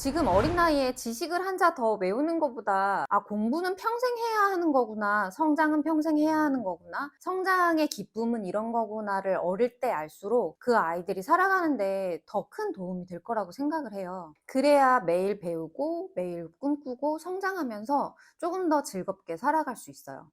지금 어린 나이에 지식을 한자 더 외우는 것보다 공부는 평생 해야 하는 거구나, 성장은 평생 해야 하는 거구나, 성장의 기쁨은 이런 거구나를 어릴 때 알수록 그 아이들이 살아가는데 더 큰 도움이 될 거라고 생각을 해요. 그래야 매일 배우고 매일 꿈꾸고 성장하면서 조금 더 즐겁게 살아갈 수 있어요.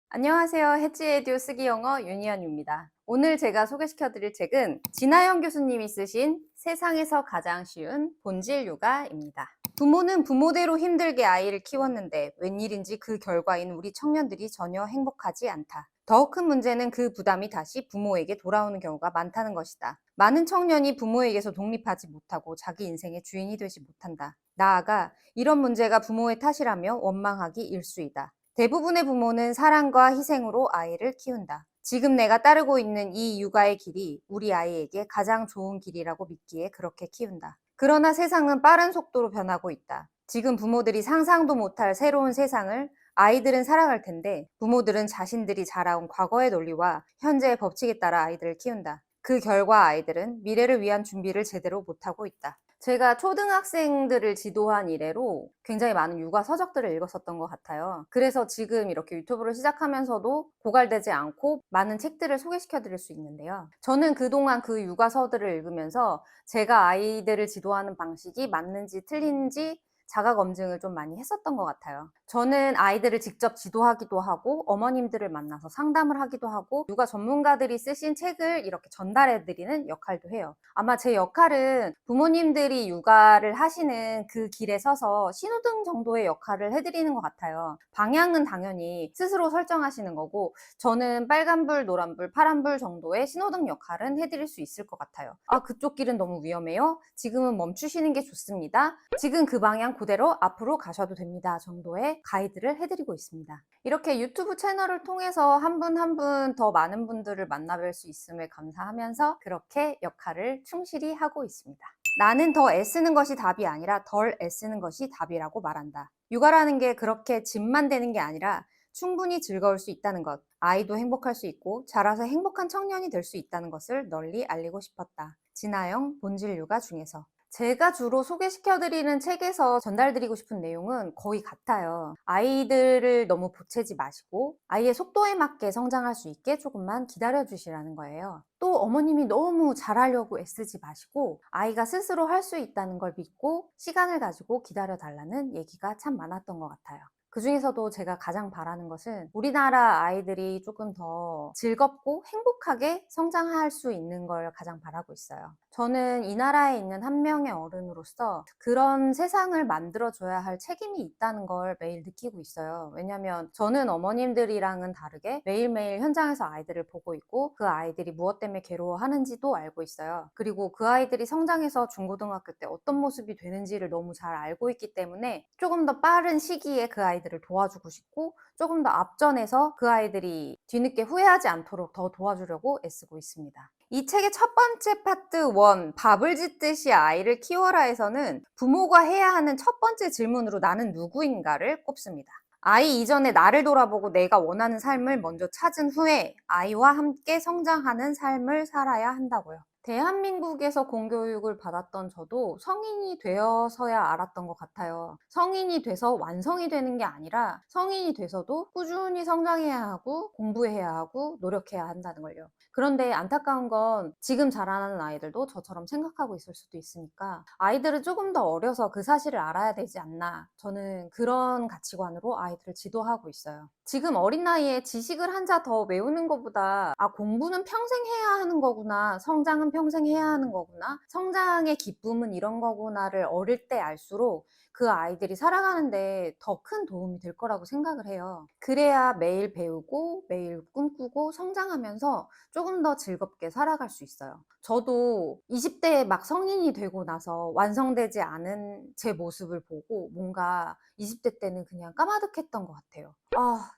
안녕하세요. 해지에듀 쓰기 영어 윤희연입니다. 오늘 제가 소개시켜 드릴 책은 진아영 교수님이 쓰신 세상에서 가장 쉬운 본질 육아입니다. 부모는 부모대로 힘들게 아이를 키웠는데 웬일인지 그 결과인 우리 청년들이 전혀 행복하지 않다. 더 큰 문제는 그 부담이 다시 부모에게 돌아오는 경우가 많다는 것이다. 많은 청년이 부모에게서 독립하지 못하고 자기 인생의 주인이 되지 못한다. 나아가 이런 문제가 부모의 탓이라며 원망하기 일쑤이다. 대부분의 부모는 사랑과 희생으로 아이를 키운다. 지금 내가 따르고 있는 이 육아의 길이 우리 아이에게 가장 좋은 길이라고 믿기에 그렇게 키운다. 그러나 세상은 빠른 속도로 변하고 있다. 지금 부모들이 상상도 못할 새로운 세상을 아이들은 살아갈 텐데 부모들은 자신들이 자라온 과거의 논리와 현재의 법칙에 따라 아이들을 키운다. 그 결과 아이들은 미래를 위한 준비를 제대로 못하고 있다. 제가 초등학생들을 지도한 이래로 굉장히 많은 육아 서적들을 읽었었던 것 같아요. 그래서 지금 이렇게 유튜브를 시작하면서도 고갈되지 않고 많은 책들을 소개시켜 드릴 수 있는데요. 저는 그동안 그 육아서들을 읽으면서 제가 아이들을 지도하는 방식이 맞는지 틀린지 자가 검증을 좀 많이 했었던 것 같아요. 저는 아이들을 직접 지도하기도 하고 어머님들을 만나서 상담을 하기도 하고 육아 전문가들이 쓰신 책을 이렇게 전달해 드리는 역할도 해요. 아마 제 역할은 부모님들이 육아를 하시는 그 길에 서서 신호등 정도의 역할을 해드리는 것 같아요. 방향은 당연히 스스로 설정하시는 거고 저는 빨간불, 노란불, 파란불 정도의 신호등 역할은 해드릴 수 있을 것 같아요. 그쪽 길은 너무 위험해요. 지금은 멈추시는 게 좋습니다. 지금 그 방향 그대로 앞으로 가셔도 됩니다. 정도의 가이드를 해드리고 있습니다. 이렇게 유튜브 채널을 통해서 한 분 한 분 더 많은 분들을 만나뵐 수 있음을 감사하면서 그렇게 역할을 충실히 하고 있습니다. 나는 더 애쓰는 것이 답이 아니라 덜 애쓰는 것이 답이라고 말한다. 육아라는 게 그렇게 짐만 되는 게 아니라 충분히 즐거울 수 있다는 것, 아이도 행복할 수 있고 자라서 행복한 청년이 될 수 있다는 것을 널리 알리고 싶었다. 진아영 본질 육아 중에서. 제가 주로 소개시켜드리는 책에서 전달드리고 싶은 내용은 거의 같아요. 아이들을 너무 보채지 마시고 아이의 속도에 맞게 성장할 수 있게 조금만 기다려주시라는 거예요. 또 어머님이 너무 잘하려고 애쓰지 마시고 아이가 스스로 할 수 있다는 걸 믿고 시간을 가지고 기다려달라는 얘기가 참 많았던 것 같아요. 그 중에서도 제가 가장 바라는 것은 우리나라 아이들이 조금 더 즐겁고 행복하게 성장할 수 있는 걸 가장 바라고 있어요. 저는 이 나라에 있는 한 명의 어른으로서 그런 세상을 만들어줘야 할 책임이 있다는 걸 매일 느끼고 있어요. 왜냐면 저는 어머님들이랑은 다르게 매일매일 현장에서 아이들을 보고 있고 그 아이들이 무엇 때문에 괴로워하는지도 알고 있어요. 그리고 그 아이들이 성장해서 중고등학교 때 어떤 모습이 되는지를 너무 잘 알고 있기 때문에 조금 더 빠른 시기에 그 아이들을 도와주고 싶고 조금 더 앞전에서 그 아이들이 뒤늦게 후회하지 않도록 더 도와주려고 애쓰고 있습니다. 이 책의 첫 번째 파트 1, 밥을 짓듯이 아이를 키워라에서는 부모가 해야 하는 첫 번째 질문으로 나는 누구인가를 꼽습니다. 아이 이전에 나를 돌아보고 내가 원하는 삶을 먼저 찾은 후에 아이와 함께 성장하는 삶을 살아야 한다고요. 대한민국에서 공교육을 받았던 저도 성인이 되어서야 알았던 것 같아요. 성인이 돼서 완성이 되는 게 아니라 성인이 돼서도 꾸준히 성장해야 하고 공부해야 하고 노력해야 한다는 걸요. 그런데 안타까운 건 지금 자라나는 아이들도 저처럼 생각하고 있을 수도 있으니까 아이들은 조금 더 어려서 그 사실을 알아야 되지 않나. 저는 그런 가치관으로 아이들을 지도하고 있어요. 지금 어린 나이에 지식을 한자 더 외우는 것보다 공부는 평생 해야 하는 거구나, 성장은 평생 해야 하는 거구나, 성장의 기쁨은 이런 거구나를 어릴 때 알수록 그 아이들이 살아가는데 더 큰 도움이 될 거라고 생각을 해요. 그래야 매일 배우고 매일 꿈꾸고 성장하면서 조금 더 즐겁게 살아갈 수 있어요. 저도 20대에 막 성인이 되고 나서 완성되지 않은 제 모습을 보고 뭔가 20대 때는 그냥 까마득했던 것 같아요.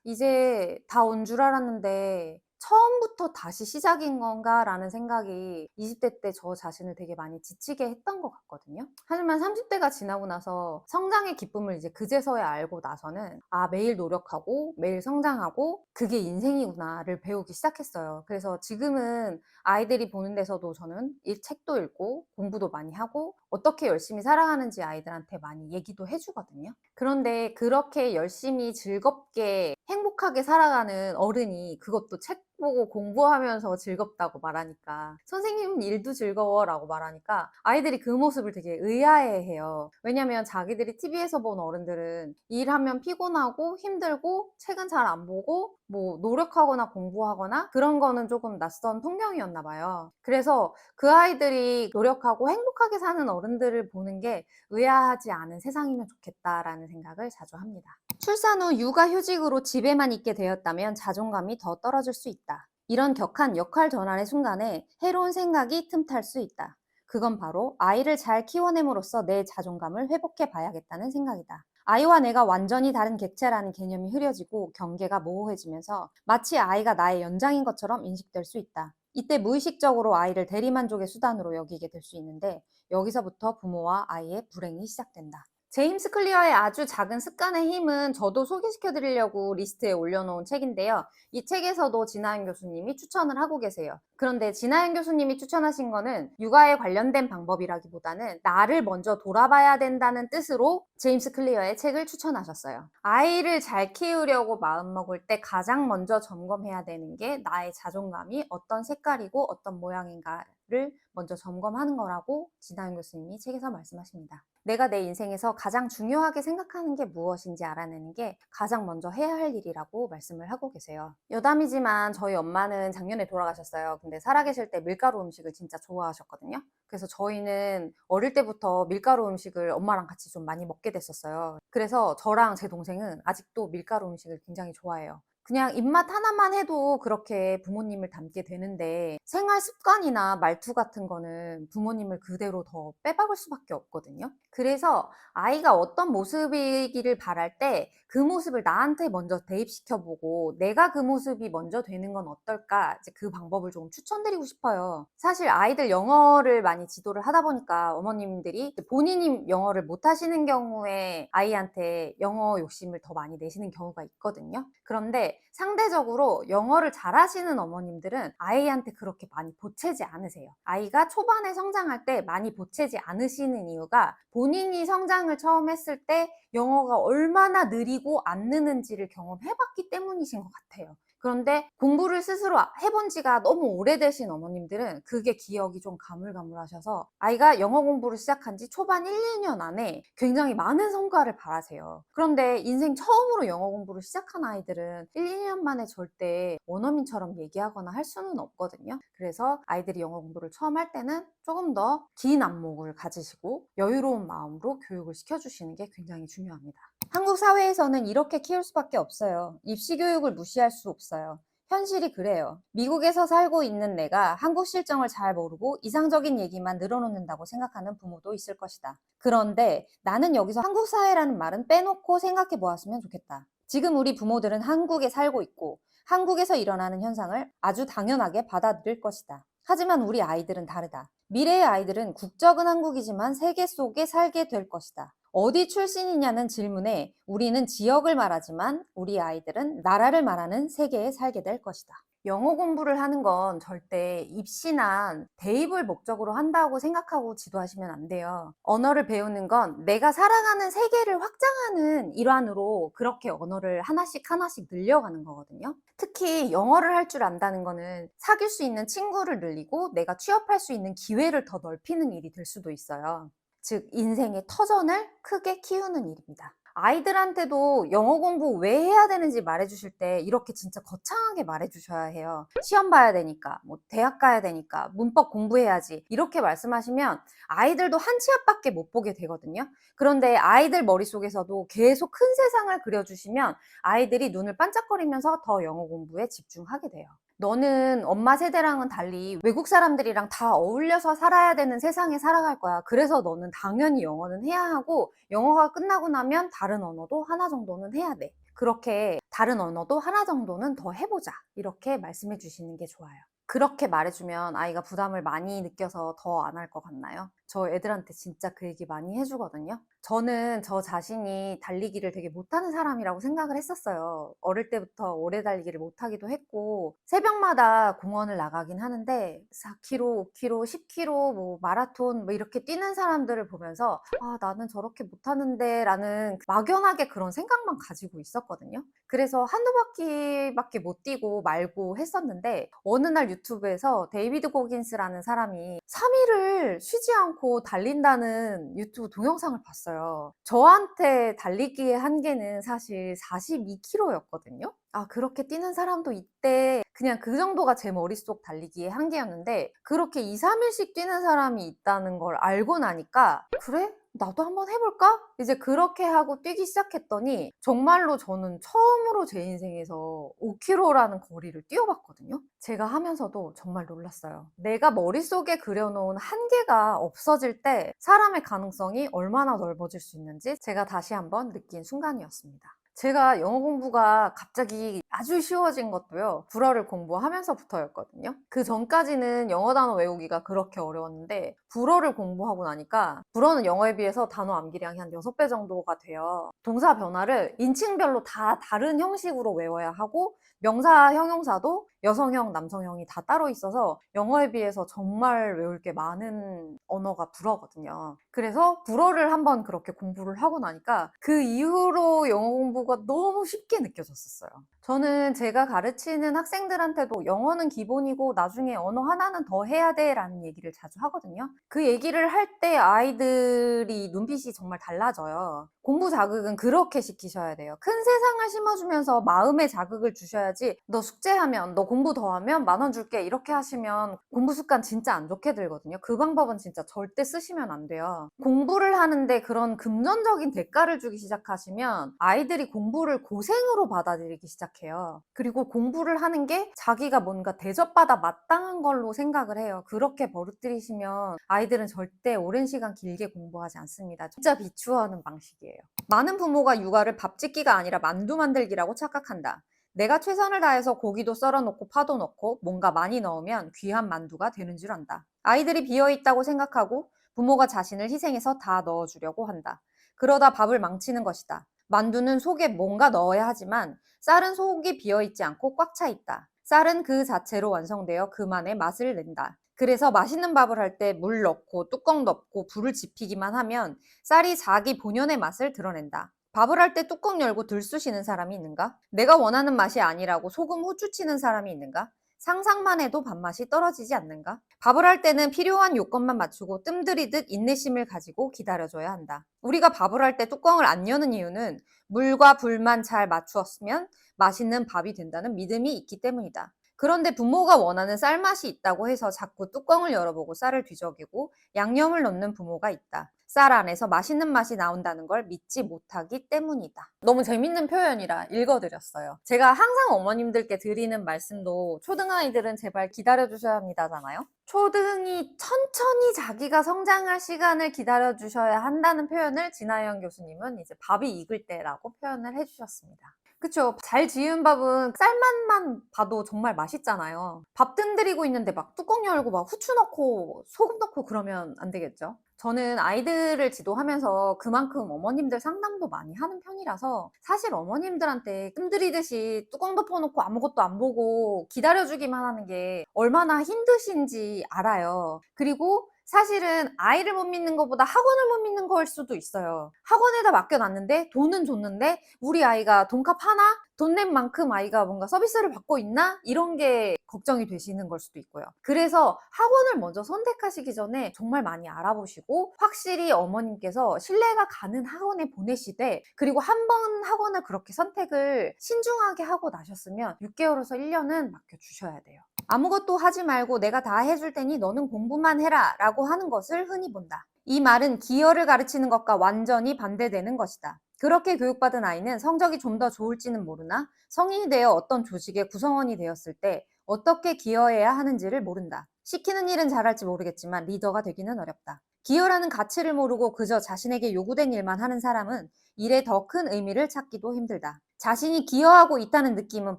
이제 다 온 줄 알았는데 처음부터 다시 시작인 건가라는 생각이 20대 때 저 자신을 되게 많이 지치게 했던 것 같거든요. 하지만 30대가 지나고 나서 성장의 기쁨을 이제 그제서야 알고 나서는 매일 노력하고 매일 성장하고 그게 인생이구나를 배우기 시작했어요. 그래서 지금은 아이들이 보는 데서도 저는 책도 읽고 공부도 많이 하고 어떻게 열심히 살아가는지 아이들한테 많이 얘기도 해주거든요. 그런데 그렇게 열심히 즐겁게 행복하게 살아가는 어른이 그것도 책 보고 공부하면서 즐겁다고 말하니까 선생님은 일도 즐거워라고 말하니까 아이들이 그 모습을 되게 의아해해요. 왜냐면 자기들이 TV에서 본 어른들은 일하면 피곤하고 힘들고 책은 잘 안 보고 뭐 노력하거나 공부하거나 그런 거는 조금 낯선 풍경이었나 봐요. 그래서 그 아이들이 노력하고 행복하게 사는 어른들을 보는 게 의아하지 않은 세상이면 좋겠다라는 생각을 자주 합니다. 출산 후 육아휴직으로 집에만 있게 되었다면 자존감이 더 떨어질 수 있다. 이런 격한 역할 전환의 순간에 해로운 생각이 틈탈 수 있다. 그건 바로 아이를 잘 키워냄으로써 내 자존감을 회복해 봐야겠다는 생각이다. 아이와 내가 완전히 다른 객체라는 개념이 흐려지고 경계가 모호해지면서 마치 아이가 나의 연장인 것처럼 인식될 수 있다. 이때 무의식적으로 아이를 대리만족의 수단으로 여기게 될 수 있는데 여기서부터 부모와 아이의 불행이 시작된다. 제임스 클리어의 아주 작은 습관의 힘은 저도 소개시켜 드리려고 리스트에 올려놓은 책인데요. 이 책에서도 진아연 교수님이 추천을 하고 계세요. 그런데 진아연 교수님이 추천하신 거는 육아에 관련된 방법이라기보다는 나를 먼저 돌아봐야 된다는 뜻으로 제임스 클리어의 책을 추천하셨어요. 아이를 잘 키우려고 마음먹을 때 가장 먼저 점검해야 되는 게 나의 자존감이 어떤 색깔이고 어떤 모양인가를 먼저 점검하는 거라고 진아연 교수님이 책에서 말씀하십니다. 내가 내 인생에서 가장 중요하게 생각하는 게 무엇인지 알아내는 게 가장 먼저 해야 할 일이라고 말씀을 하고 계세요. 여담이지만 저희 엄마는 작년에 돌아가셨어요. 근데 살아계실 때 밀가루 음식을 진짜 좋아하셨거든요. 그래서 저희는 어릴 때부터 밀가루 음식을 엄마랑 같이 좀 많이 먹게 됐었어요. 그래서 저랑 제 동생은 아직도 밀가루 음식을 굉장히 좋아해요. 그냥 입맛 하나만 해도 그렇게 부모님을 닮게 되는데 생활 습관이나 말투 같은 거는 부모님을 그대로 더 빼박을 수밖에 없거든요. 그래서 아이가 어떤 모습이기를 바랄 때 그 모습을 나한테 먼저 대입시켜보고 내가 그 모습이 먼저 되는 건 어떨까 이제 그 방법을 좀 추천드리고 싶어요. 사실 아이들 영어를 많이 지도를 하다 보니까 어머님들이 본인이 영어를 못 하시는 경우에 아이한테 영어 욕심을 더 많이 내시는 경우가 있거든요. 그런데 상대적으로 영어를 잘하시는 어머님들은 아이한테 그렇게 많이 보채지 않으세요. 아이가 초반에 성장할 때 많이 보채지 않으시는 이유가 본인이 성장을 처음 했을 때 영어가 얼마나 느리고 안 느는지를 경험해봤기 때문이신 것 같아요. 그런데 공부를 스스로 해본 지가 너무 오래되신 어머님들은 그게 기억이 좀 가물가물하셔서 아이가 영어 공부를 시작한 지 초반 1, 2년 안에 굉장히 많은 성과를 바라세요. 그런데 인생 처음으로 영어 공부를 시작한 아이들은 1, 2년 만에 절대 원어민처럼 얘기하거나 할 수는 없거든요. 그래서 아이들이 영어 공부를 처음 할 때는 조금 더 긴 안목을 가지시고 여유로운 마음으로 교육을 시켜주시는 게 굉장히 중요합니다. 한국 사회에서는 이렇게 키울 수밖에 없어요. 입시 교육을 무시할 수 없어요. 현실이 그래요. 미국에서 살고 있는 내가 한국 실정을 잘 모르고 이상적인 얘기만 늘어놓는다고 생각하는 부모도 있을 것이다. 그런데 나는 여기서 한국 사회라는 말은 빼놓고 생각해 보았으면 좋겠다. 지금 우리 부모들은 한국에 살고 있고 한국에서 일어나는 현상을 아주 당연하게 받아들일 것이다. 하지만 우리 아이들은 다르다. 미래의 아이들은 국적은 한국이지만 세계 속에 살게 될 것이다. 어디 출신이냐는 질문에 우리는 지역을 말하지만 우리 아이들은 나라를 말하는 세계에 살게 될 것이다. 영어 공부를 하는 건 절대 입시나 대입을 목적으로 한다고 생각하고 지도하시면 안 돼요. 언어를 배우는 건 내가 살아가는 세계를 확장하는 일환으로 그렇게 언어를 하나씩 하나씩 늘려가는 거거든요. 특히 영어를 할 줄 안다는 거는 사귈 수 있는 친구를 늘리고 내가 취업할 수 있는 기회를 더 넓히는 일이 될 수도 있어요. 즉 인생의 터전을 크게 키우는 일입니다. 아이들한테도 영어 공부 왜 해야 되는지 말해주실 때 이렇게 진짜 거창하게 말해주셔야 해요. 시험 봐야 되니까, 뭐 대학 가야 되니까, 문법 공부해야지 이렇게 말씀하시면 아이들도 한 치 앞밖에 못 보게 되거든요. 그런데 아이들 머릿속에서도 계속 큰 세상을 그려주시면 아이들이 눈을 반짝거리면서 더 영어 공부에 집중하게 돼요. 너는 엄마 세대랑은 달리 외국 사람들이랑 다 어울려서 살아야 되는 세상에 살아갈 거야. 그래서 너는 당연히 영어는 해야 하고 영어가 끝나고 나면 다른 언어도 하나 정도는 해야 돼. 그렇게 다른 언어도 하나 정도는 더 해보자. 이렇게 말씀해 주시는 게 좋아요. 그렇게 말해주면 아이가 부담을 많이 느껴서 더 안 할 것 같나요? 저 애들한테 진짜 그 얘기 많이 해주거든요. 저는 저 자신이 달리기를 되게 못하는 사람이라고 생각을 했었어요. 어릴 때부터 오래 달리기를 못하기도 했고 새벽마다 공원을 나가긴 하는데 4km, 5km, 10km 뭐 마라톤 뭐 이렇게 뛰는 사람들을 보면서 아 나는 저렇게 못하는데 라는 막연하게 그런 생각만 가지고 있었거든요. 그래서 한두 바퀴밖에 못 뛰고 말고 했었는데 어느 날 유튜브에서 데이비드 고긴스라는 사람이 3일을 쉬지 않고 달린다는 유튜브 동영상을 봤어요. 저한테 달리기의 한계는 사실 42km였거든요. 아, 그렇게 뛰는 사람도 있대. 그냥 그 정도가 제 머릿속 달리기의 한계였는데 그렇게 2, 3일씩 뛰는 사람이 있다는 걸 알고 나니까 그래? 나도 한번 해볼까? 이제 그렇게 하고 뛰기 시작했더니 정말로 저는 처음으로 제 인생에서 5km라는 거리를 뛰어봤거든요. 제가 하면서도 정말 놀랐어요. 내가 머릿속에 그려놓은 한계가 없어질 때 사람의 가능성이 얼마나 넓어질 수 있는지 제가 다시 한번 느낀 순간이었습니다. 제가 영어 공부가 갑자기 아주 쉬워진 것도요, 불어를 공부하면서부터였거든요. 그 전까지는 영어 단어 외우기가 그렇게 어려웠는데 불어를 공부하고 나니까 불어는 영어에 비해서 단어 암기량이 한 6배 정도가 돼요. 동사 변화를 인칭별로 다 다른 형식으로 외워야 하고 명사, 형용사도 여성형, 남성형이 다 따로 있어서 영어에 비해서 정말 외울 게 많은 언어가 불어거든요. 그래서 불어를 한번 그렇게 공부를 하고 나니까 그 이후로 영어 공부가 너무 쉽게 느껴졌었어요. 저는 제가 가르치는 학생들한테도 영어는 기본이고 나중에 언어 하나는 더 해야 돼 라는 얘기를 자주 하거든요. 그 얘기를 할 때 아이들이 눈빛이 정말 달라져요. 공부 자극은 그렇게 시키셔야 돼요. 큰 세상을 심어주면서 마음의 자극을 주셔야지 너 숙제하면, 너 공부 더 하면 10,000원 줄게 이렇게 하시면 공부 습관 진짜 안 좋게 들거든요. 그 방법은 진짜 절대 쓰시면 안 돼요. 공부를 하는데 그런 금전적인 대가를 주기 시작하시면 아이들이 공부를 고생으로 받아들이기 시작해요. 그리고 공부를 하는 게 자기가 뭔가 대접받아 마땅한 걸로 생각을 해요. 그렇게 버릇들이시면 아이들은 절대 오랜 시간 길게 공부하지 않습니다. 진짜 비추어하는 방식이에요. 많은 부모가 육아를 밥 짓기가 아니라 만두 만들기라고 착각한다. 내가 최선을 다해서 고기도 썰어놓고 파도 넣고 뭔가 많이 넣으면 귀한 만두가 되는 줄 안다. 아이들이 비어있다고 생각하고 부모가 자신을 희생해서 다 넣어주려고 한다. 그러다 밥을 망치는 것이다. 만두는 속에 뭔가 넣어야 하지만 쌀은 속이 비어있지 않고 꽉 차 있다. 쌀은 그 자체로 완성되어 그만의 맛을 낸다. 그래서 맛있는 밥을 할 때 물 넣고 뚜껑 덮고 불을 지피기만 하면 쌀이 자기 본연의 맛을 드러낸다. 밥을 할 때 뚜껑 열고 들쑤시는 사람이 있는가? 내가 원하는 맛이 아니라고 소금 후추 치는 사람이 있는가? 상상만 해도 밥맛이 떨어지지 않는가? 밥을 할 때는 필요한 요건만 맞추고 뜸들이듯 인내심을 가지고 기다려줘야 한다. 우리가 밥을 할 때 뚜껑을 안 여는 이유는 물과 불만 잘 맞추었으면 맛있는 밥이 된다는 믿음이 있기 때문이다. 그런데 부모가 원하는 쌀맛이 있다고 해서 자꾸 뚜껑을 열어보고 쌀을 뒤적이고 양념을 넣는 부모가 있다. 쌀 안에서 맛있는 맛이 나온다는 걸 믿지 못하기 때문이다. 너무 재밌는 표현이라 읽어드렸어요. 제가 항상 어머님들께 드리는 말씀도 초등아이들은 제발 기다려주셔야 합니다잖아요. 초등이 천천히 자기가 성장할 시간을 기다려주셔야 한다는 표현을 진아영 교수님은 이제 밥이 익을 때라고 표현을 해주셨습니다. 그쵸. 잘 지은 밥은 쌀맛만 봐도 정말 맛있잖아요. 밥 뜸들이고 있는데 막 뚜껑 열고 막 후추 넣고 소금 넣고 그러면 안 되겠죠. 저는 아이들을 지도하면서 그만큼 어머님들 상담도 많이 하는 편이라서 사실 어머님들한테 뜸들이듯이 뚜껑 덮어놓고 아무것도 안 보고 기다려주기만 하는 게 얼마나 힘드신지 알아요. 그리고 사실은 아이를 못 믿는 것보다 학원을 못 믿는 거일 수도 있어요. 학원에다 맡겨놨는데 돈은 줬는데 우리 아이가 돈값 하나? 돈 낸 만큼 아이가 뭔가 서비스를 받고 있나? 이런 게 걱정이 되시는 걸 수도 있고요. 그래서 학원을 먼저 선택하시기 전에 정말 많이 알아보시고 확실히 어머님께서 신뢰가 가는 학원에 보내시되 그리고 한 번 학원을 그렇게 선택을 신중하게 하고 나셨으면 6개월에서 1년은 맡겨주셔야 돼요. 아무것도 하지 말고 내가 다 해줄 테니 너는 공부만 해라 라고 하는 것을 흔히 본다. 이 말은 기여를 가르치는 것과 완전히 반대되는 것이다. 그렇게 교육받은 아이는 성적이 좀 더 좋을지는 모르나 성인이 되어 어떤 조직의 구성원이 되었을 때 어떻게 기여해야 하는지를 모른다. 시키는 일은 잘할지 모르겠지만 리더가 되기는 어렵다. 기여라는 가치를 모르고 그저 자신에게 요구된 일만 하는 사람은 일에 더 큰 의미를 찾기도 힘들다. 자신이 기여하고 있다는 느낌은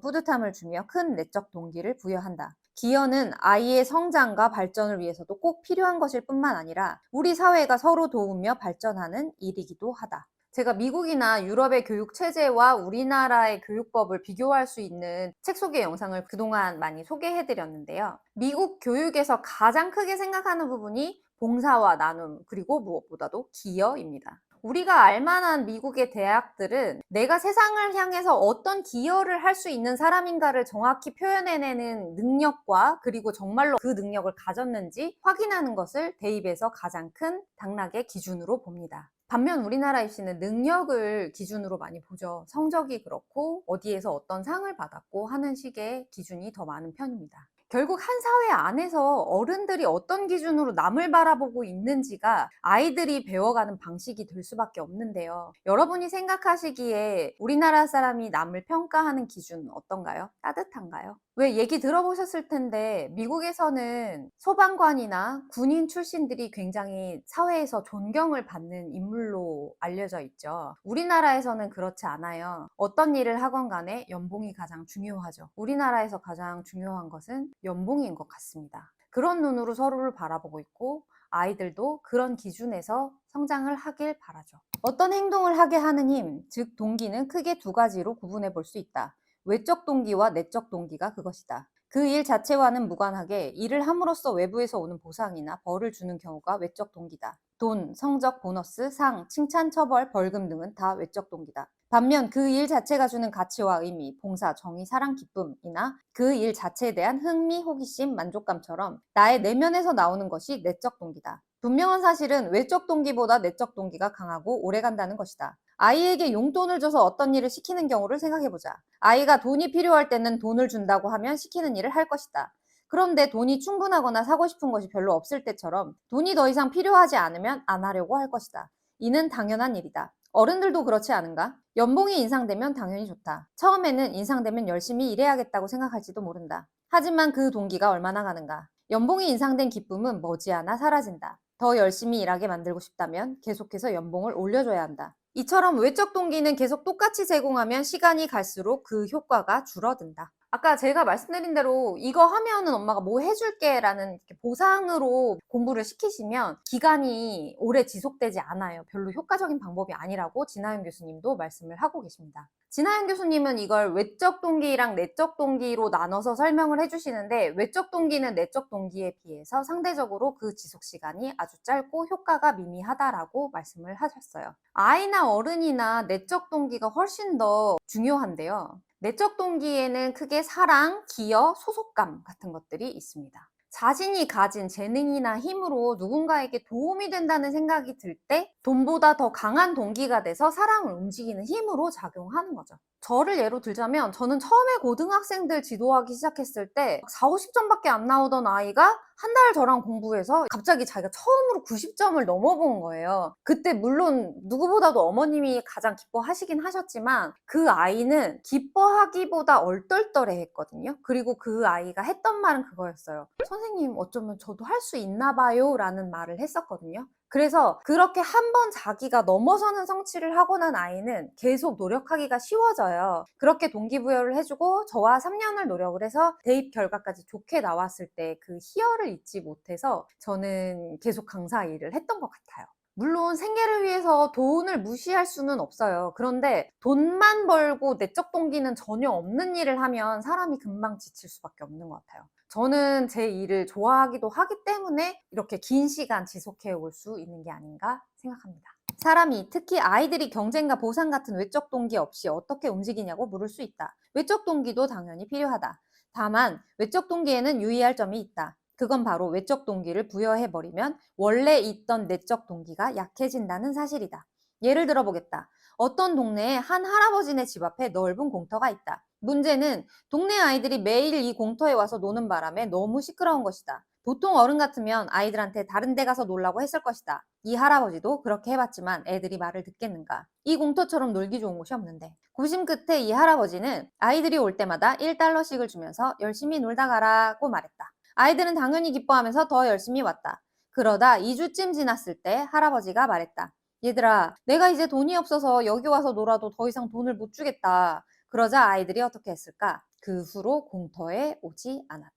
뿌듯함을 주며 큰 내적 동기를 부여한다. 기여는 아이의 성장과 발전을 위해서도 꼭 필요한 것일 뿐만 아니라 우리 사회가 서로 도우며 발전하는 일이기도 하다. 제가 미국이나 유럽의 교육 체제와 우리나라의 교육법을 비교할 수 있는 책 소개 영상을 그동안 많이 소개해 드렸는데요. 미국 교육에서 가장 크게 생각하는 부분이 봉사와 나눔, 그리고 무엇보다도 기여입니다. 우리가 알만한 미국의 대학들은 내가 세상을 향해서 어떤 기여를 할 수 있는 사람인가를 정확히 표현해내는 능력과 그리고 정말로 그 능력을 가졌는지 확인하는 것을 대입에서 가장 큰 당락의 기준으로 봅니다. 반면 우리나라 입시는 능력을 기준으로 많이 보죠. 성적이 그렇고 어디에서 어떤 상을 받았고 하는 식의 기준이 더 많은 편입니다. 결국 한 사회 안에서 어른들이 어떤 기준으로 남을 바라보고 있는지가 아이들이 배워가는 방식이 될 수밖에 없는데요. 여러분이 생각하시기에 우리나라 사람이 남을 평가하는 기준 어떤가요? 따뜻한가요? 왜 얘기 들어보셨을 텐데 미국에서는 소방관이나 군인 출신들이 굉장히 사회에서 존경을 받는 인물로 알려져 있죠. 우리나라에서는 그렇지 않아요. 어떤 일을 하건 간에 연봉이 가장 중요하죠. 우리나라에서 가장 중요한 것은 연봉인 것 같습니다. 그런 눈으로 서로를 바라보고 있고 아이들도 그런 기준에서 성장을 하길 바라죠. 어떤 행동을 하게 하는 힘, 즉 동기는 크게 두 가지로 구분해 볼 수 있다. 외적 동기와 내적 동기가 그것이다. 그 일 자체와는 무관하게 일을 함으로써 외부에서 오는 보상이나 벌을 주는 경우가 외적 동기다. 돈, 성적, 보너스, 상, 칭찬, 처벌, 벌금 등은 다 외적 동기다. 반면 그 일 자체가 주는 가치와 의미, 봉사, 정의, 사랑, 기쁨이나 그 일 자체에 대한 흥미, 호기심, 만족감처럼 나의 내면에서 나오는 것이 내적 동기다. 분명한 사실은 외적 동기보다 내적 동기가 강하고 오래간다는 것이다. 아이에게 용돈을 줘서 어떤 일을 시키는 경우를 생각해보자. 아이가 돈이 필요할 때는 돈을 준다고 하면 시키는 일을 할 것이다. 그런데 돈이 충분하거나 사고 싶은 것이 별로 없을 때처럼 돈이 더 이상 필요하지 않으면 안 하려고 할 것이다. 이는 당연한 일이다. 어른들도 그렇지 않은가? 연봉이 인상되면 당연히 좋다. 처음에는 인상되면 열심히 일해야겠다고 생각할지도 모른다. 하지만 그 동기가 얼마나 가는가? 연봉이 인상된 기쁨은 머지않아 사라진다. 더 열심히 일하게 만들고 싶다면 계속해서 연봉을 올려줘야 한다. 이처럼 외적 동기는 계속 똑같이 제공하면 시간이 갈수록 그 효과가 줄어든다. 아까 제가 말씀드린 대로 이거 하면은 엄마가 뭐 해줄게 라는 보상으로 공부를 시키시면 기간이 오래 지속되지 않아요. 별로 효과적인 방법이 아니라고 진하윤 교수님도 말씀을 하고 계십니다. 진하윤 교수님은 이걸 외적 동기랑 내적 동기로 나눠서 설명을 해주시는데 외적 동기는 내적 동기에 비해서 상대적으로 그 지속 시간이 아주 짧고 효과가 미미하다라고 말씀을 하셨어요. 아이나 어른이나 내적 동기가 훨씬 더 중요한데요. 내적 동기에는 크게 사랑, 기여, 소속감 같은 것들이 있습니다. 자신이 가진 재능이나 힘으로 누군가에게 도움이 된다는 생각이 들 때 돈보다 더 강한 동기가 돼서 사람을 움직이는 힘으로 작용하는 거죠. 저를 예로 들자면 저는 처음에 고등학생들 지도하기 시작했을 때 4, 50점밖에 안 나오던 아이가 한 달 저랑 공부해서 갑자기 자기가 처음으로 90점을 넘어본 거예요. 그때 물론 누구보다도 어머님이 가장 기뻐하시긴 하셨지만 그 아이는 기뻐하기보다 얼떨떨해 했거든요. 그리고 그 아이가 했던 말은 그거였어요. 선생님 어쩌면 저도 할 수 있나 봐요 라는 말을 했었거든요. 그래서 그렇게 한 번 자기가 넘어서는 성취를 하고 난 아이는 계속 노력하기가 쉬워져요. 그렇게 동기부여를 해주고 저와 3년을 노력을 해서 대입 결과까지 좋게 나왔을 때 그 희열을 잊지 못해서 저는 계속 강사 일을 했던 것 같아요. 물론 생계를 위해서 돈을 무시할 수는 없어요. 그런데 돈만 벌고 내적 동기는 전혀 없는 일을 하면 사람이 금방 지칠 수밖에 없는 것 같아요. 저는 제 일을 좋아하기도 하기 때문에 이렇게 긴 시간 지속해 올 수 있는 게 아닌가 생각합니다. 사람이 특히 아이들이 경쟁과 보상 같은 외적 동기 없이 어떻게 움직이냐고 물을 수 있다. 외적 동기도 당연히 필요하다. 다만 외적 동기에는 유의할 점이 있다. 그건 바로 외적 동기를 부여해버리면 원래 있던 내적 동기가 약해진다는 사실이다. 예를 들어보겠다. 어떤 동네에 한 할아버지네 집 앞에 넓은 공터가 있다. 문제는 동네 아이들이 매일 이 공터에 와서 노는 바람에 너무 시끄러운 것이다. 보통 어른 같으면 아이들한테 다른 데 가서 놀라고 했을 것이다. 이 할아버지도 그렇게 해봤지만 애들이 말을 듣겠는가. 이 공터처럼 놀기 좋은 곳이 없는데. 고심 끝에 이 할아버지는 아이들이 올 때마다 1달러씩을 주면서 열심히 놀다 가라고 말했다. 아이들은 당연히 기뻐하면서 더 열심히 왔다. 그러다 2주쯤 지났을 때 할아버지가 말했다. 얘들아, 내가 이제 돈이 없어서 여기 와서 놀아도 더 이상 돈을 못 주겠다. 그러자 아이들이 어떻게 했을까? 그 후로 공터에 오지 않았다.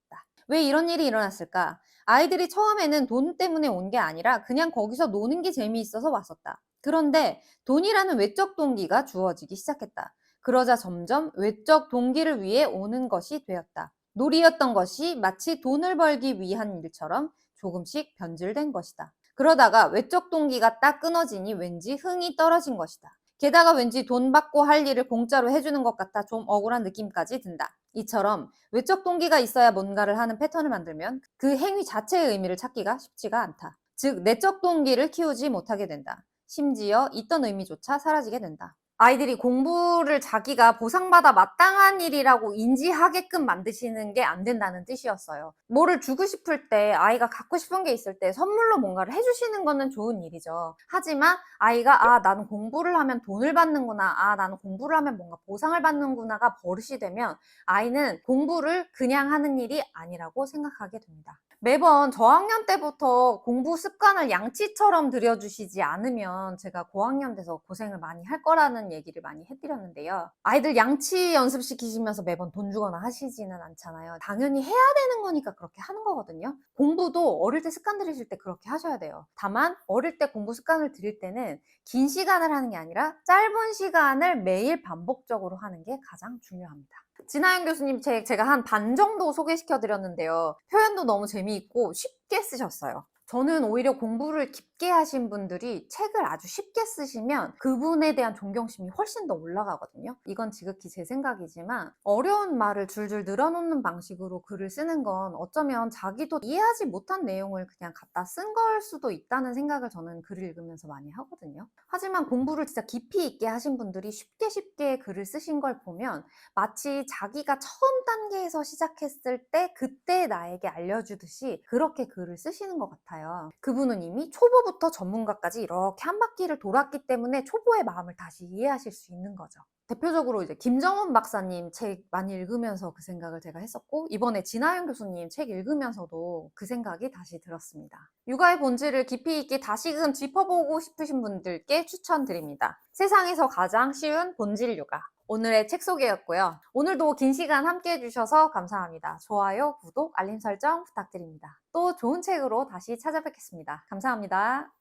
왜 이런 일이 일어났을까? 아이들이 처음에는 돈 때문에 온 게 아니라 그냥 거기서 노는 게 재미있어서 왔었다. 그런데 돈이라는 외적 동기가 주어지기 시작했다. 그러자 점점 외적 동기를 위해 오는 것이 되었다. 놀이였던 것이 마치 돈을 벌기 위한 일처럼 조금씩 변질된 것이다. 그러다가 외적 동기가 딱 끊어지니 왠지 흥이 떨어진 것이다. 게다가 왠지 돈 받고 할 일을 공짜로 해주는 것 같아 좀 억울한 느낌까지 든다. 이처럼 외적 동기가 있어야 뭔가를 하는 패턴을 만들면 그 행위 자체의 의미를 찾기가 쉽지가 않다. 즉, 내적 동기를 키우지 못하게 된다. 심지어 있던 의미조차 사라지게 된다. 아이들이 공부를 자기가 보상받아 마땅한 일이라고 인지하게끔 만드시는 게 안 된다는 뜻이었어요. 뭐를 주고 싶을 때, 아이가 갖고 싶은 게 있을 때 선물로 뭔가를 해주시는 거는 좋은 일이죠. 하지만 아이가 나는 공부를 하면 돈을 받는구나, 나는 공부를 하면 뭔가 보상을 받는구나가 버릇이 되면 아이는 공부를 그냥 하는 일이 아니라고 생각하게 됩니다. 매번 저학년 때부터 공부 습관을 양치처럼 들여주시지 않으면 제가 고학년 돼서 고생을 많이 할 거라는 얘기를 많이 해드렸는데요. 아이들 양치 연습시키시면서 매번 돈 주거나 하시지는 않잖아요. 당연히 해야 되는 거니까 그렇게 하는 거거든요. 공부도 어릴 때 습관 들이실 때 그렇게 하셔야 돼요. 다만 어릴 때 공부 습관을 들일 때는 긴 시간을 하는 게 아니라 짧은 시간을 매일 반복적으로 하는 게 가장 중요합니다. 진하영 교수님 책 제가 한 반 정도 소개시켜 드렸는데요. 표현도 너무 재미있고 쉽게 쓰셨어요. 저는 오히려 공부를 깊게 하신 분들이 책을 아주 쉽게 쓰시면 그분에 대한 존경심이 훨씬 더 올라가거든요. 이건 지극히 제 생각이지만 어려운 말을 줄줄 늘어놓는 방식으로 글을 쓰는 건 어쩌면 자기도 이해하지 못한 내용을 그냥 갖다 쓴 걸 수도 있다는 생각을 저는 글을 읽으면서 많이 하거든요. 하지만 공부를 진짜 깊이 있게 하신 분들이 쉽게 글을 쓰신 걸 보면 마치 자기가 처음 단계에서 시작했을 때 그때 나에게 알려주듯이 그렇게 글을 쓰시는 것 같아요. 그분은 이미 초보부터 전문가까지 이렇게 한 바퀴를 돌았기 때문에 초보의 마음을 다시 이해하실 수 있는 거죠. 대표적으로 이제 김정훈 박사님 책 많이 읽으면서 그 생각을 제가 했었고, 이번에 진하영 교수님 책 읽으면서도 그 생각이 다시 들었습니다. 육아의 본질을 깊이 있게 다시금 짚어보고 싶으신 분들께 추천드립니다. 세상에서 가장 쉬운 본질 육아. 오늘의 책 소개였고요. 오늘도 긴 시간 함께 해주셔서 감사합니다. 좋아요, 구독, 알림 설정 부탁드립니다. 또 좋은 책으로 다시 찾아뵙겠습니다. 감사합니다.